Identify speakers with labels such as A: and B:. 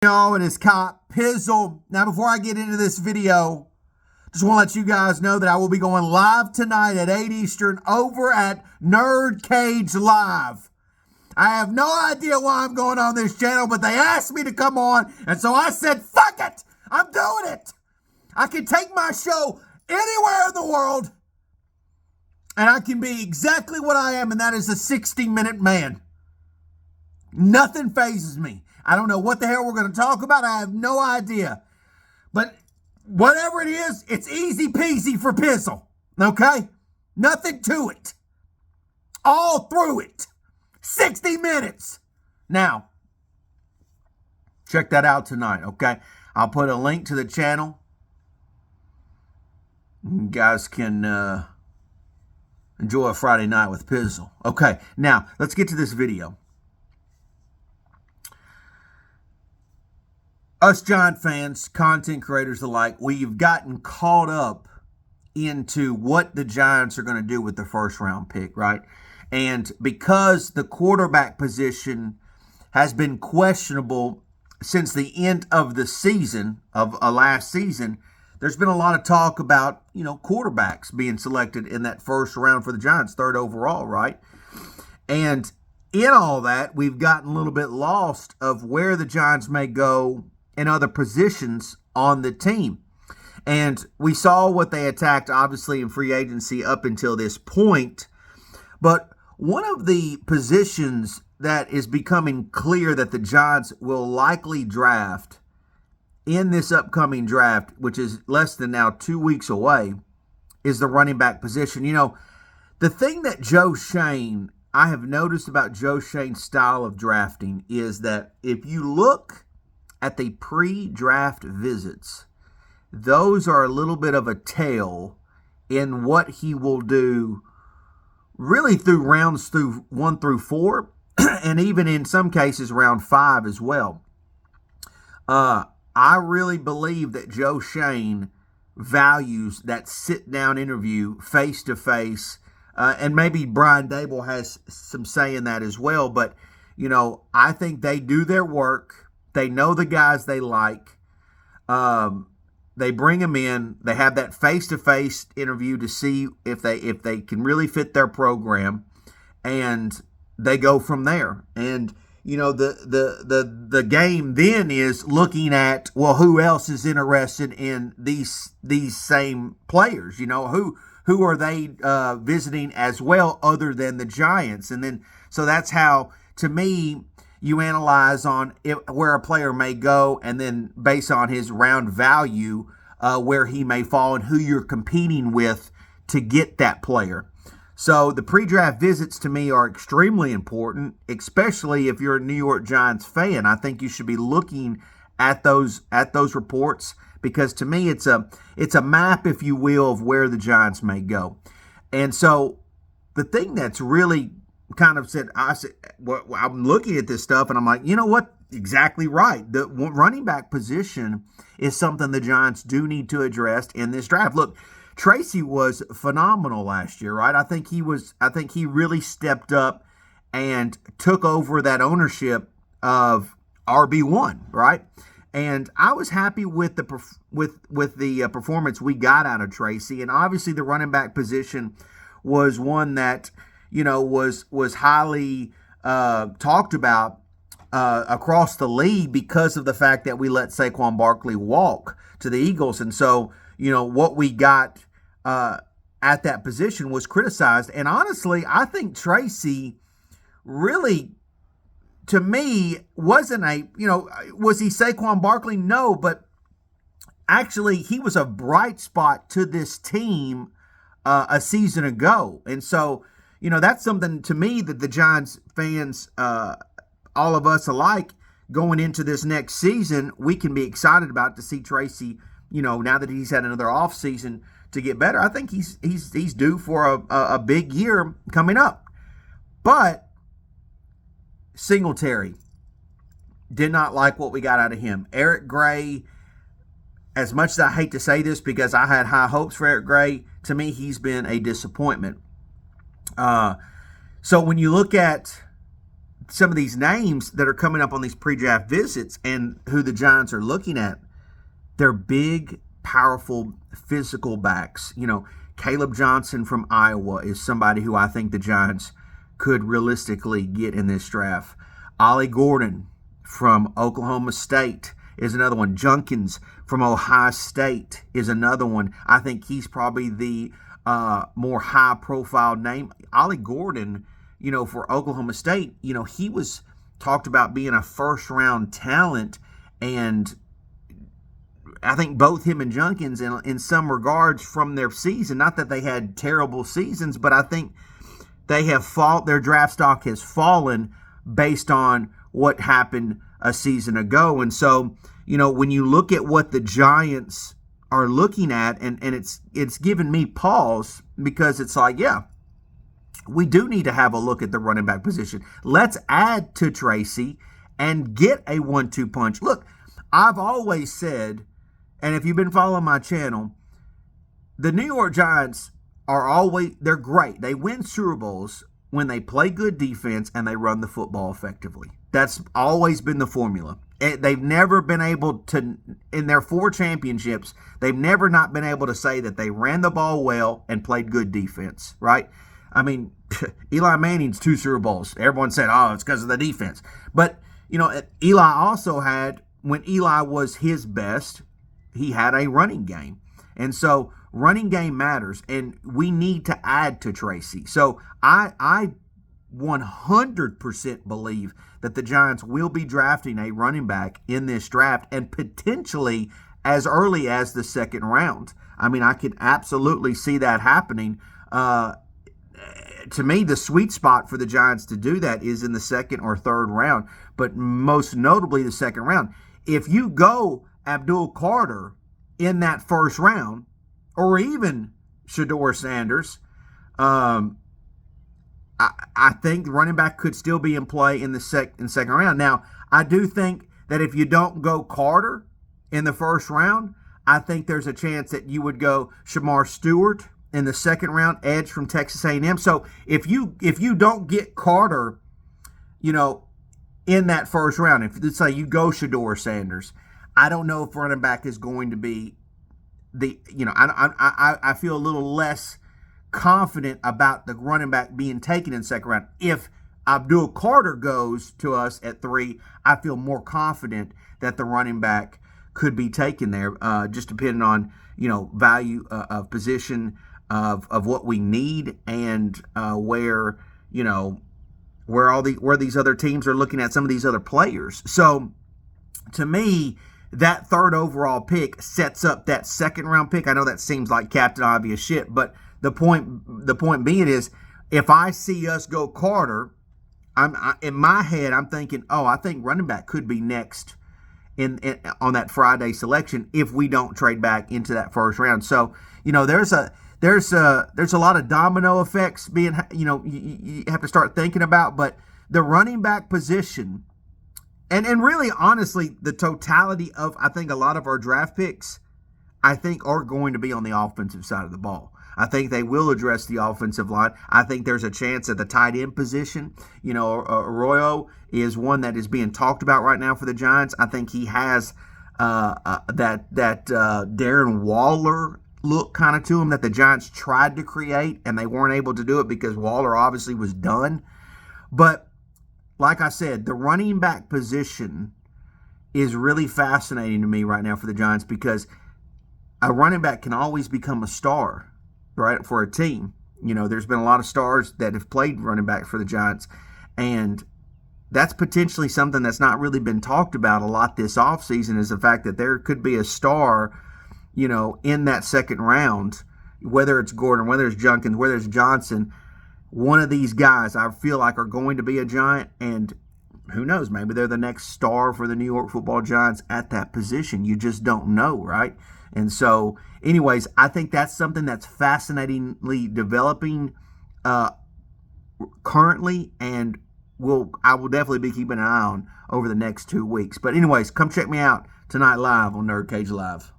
A: Y'all, it is Cop Pizzle. Now, before I get into this video, just want to let you guys know that I will be going live tonight at 8 Eastern over at Nerd Cage Live. I have no idea why I'm going on this channel, but they asked me to come on, and so I said, fuck it! I'm doing it! I can take my show anywhere in the world, and I can be exactly what I am, and that is a 60-minute man. Nothing phases me. I don't know what the hell we're going to talk about. I have no idea. But whatever it is, it's easy peasy for Pizzle. Okay? Nothing to it. All through it. 60 minutes. Now, check that out tonight, okay? I'll put a link to the channel. You guys can enjoy a Friday night with Pizzle. Okay, now, let's get to this video. Us Giant fans, content creators alike, we've gotten caught up into what the Giants are going to do with the first round pick, right? And because the quarterback position has been questionable since the end of the season, of last season, there's been a lot of talk about, quarterbacks being selected in that first round for the Giants, third overall, right? And in all that, we've gotten a little bit lost of where the Giants may go in other positions on the team. And we saw what they attacked, obviously, in free agency up until this point. But one of the positions that is becoming clear that the Giants will likely draft in this upcoming draft, which is less than now 2 weeks away, is the running back position. The thing that Joe Schoen, I have noticed about Joe Schoen's style of drafting is that if you look at the pre-draft visits, those are a little bit of a tell in what he will do really through rounds through 1 through 4, and even in some cases round 5 as well. I really believe that Joe Schoen values that sit-down interview face-to-face, and maybe Brian Dable has some say in that as well, but, I think they do their work. They know the guys they like. They bring them in. They have that face-to-face interview to see if they can really fit their program, and they go from there. And the game then is looking at, well, who else is interested in these same players? Who are they visiting as well other than the Giants? And then so that's how, to me, you analyze on where a player may go, and then based on his round value, where he may fall and who you're competing with to get that player. So the pre-draft visits to me are extremely important, especially if you're a New York Giants fan. I think you should be looking at those reports, because to me it's a map, if you will, of where the Giants may go. And so the thing that's really kind of I'm looking at this stuff and I'm like, you know what? Exactly right. The running back position is something the Giants do need to address in this draft. Look, Tracy was phenomenal last year, right? I think he really stepped up and took over that ownership of RB1, right? And I was happy with the performance we got out of Tracy. And obviously the running back position was one that was highly talked about across the league because of the fact that we let Saquon Barkley walk to the Eagles. And so, what we got at that position was criticized. And honestly, I think Tracy really, to me, wasn't was he Saquon Barkley? No, but actually he was a bright spot to this team a season ago. And so, that's something to me that the Giants fans, all of us alike, going into this next season, we can be excited about to see Tracy, now that he's had another offseason to get better. I think he's due for a big year coming up. But Singletary, did not like what we got out of him. Eric Gray, as much as I hate to say this because I had high hopes for Eric Gray, to me he's been a disappointment. So when you look at some of these names that are coming up on these pre-draft visits and who the Giants are looking at, they're big, powerful, physical backs. Caleb Johnson from Iowa is somebody who I think the Giants could realistically get in this draft. Ollie Gordon from Oklahoma State is another one. Junkins from Ohio State is another one. I think he's probably the more high-profile name. Ollie Gordon, for Oklahoma State, he was talked about being a first-round talent, and I think both him and Junkins, in some regards, from their season, not that they had terrible seasons, but I think their draft stock has fallen based on what happened a season ago. And so, when you look at what the Giants are looking at, and it's given me pause, because it's like, yeah, we do need to have a look at the running back position. Let's add to Tracy and get a 1-2 punch. Look, I've always said, and if you've been following my channel, the New York Giants they're great. They win Super Bowls when they play good defense and they run the football effectively. That's always been the formula. They've never been able to, in their 4 championships, they've never not been able to say that they ran the ball well and played good defense, right? I mean, Eli Manning's 2 Super Bowls. Everyone said, oh, it's because of the defense. But, Eli also had, when Eli was his best, he had a running game. And so running game matters, and we need to add to Tracy. So I 100% believe that the Giants will be drafting a running back in this draft, and potentially as early as the 2nd round. I mean, I could absolutely see that happening. To me, the sweet spot for the Giants to do that is in the 2nd or 3rd round, but most notably the 2nd round. If you go Abdul Carter in that 1st round, or even Shedeur Sanders, I think running back could still be in play in the 2nd round. Now, I do think that if you don't go Carter in the 1st round, I think there's a chance that you would go Shamar Stewart in the 2nd round, edge from Texas A&M. So if you don't get Carter, in that 1st round, if let's say you go Shedeur Sanders, I don't know if running back is going to be I feel a little less confident about the running back being taken in the 2nd round. If Abdul Carter goes to us at 3, I feel more confident that the running back could be taken there, just depending on, value of position of what we need, and where these other teams are looking at some of these other players. So to me, that 3rd overall pick sets up that 2nd round pick. I know that seems like Captain Obvious shit, but the point being is, if I see us go Carter, in my head I'm thinking, I think running back could be next on that Friday selection if we don't trade back into that 1st round. So there's a lot of domino effects being you have to start thinking about, but the running back position. And really, honestly, the totality of, I think, a lot of our draft picks, I think, are going to be on the offensive side of the ball. I think they will address the offensive line. I think there's a chance at the tight end position. Arroyo is one that is being talked about right now for the Giants. I think he has that Darren Waller look kind of to him that the Giants tried to create, and they weren't able to do it because Waller obviously was done. But like I said, the running back position is really fascinating to me right now for the Giants, because a running back can always become a star, right, for a team. There's been a lot of stars that have played running back for the Giants, and that's potentially something that's not really been talked about a lot this offseason, is the fact that there could be a star, in that 2nd round, whether it's Gordon, whether it's Junkins, whether it's Johnson. One of these guys I feel like are going to be a Giant, and who knows, maybe they're the next star for the New York Football Giants at that position. You just don't know, right? And so, anyways, I think that's something that's fascinatingly developing currently, and I will definitely be keeping an eye on over the next 2 weeks. But anyways, come check me out tonight live on Nerd Cage Live.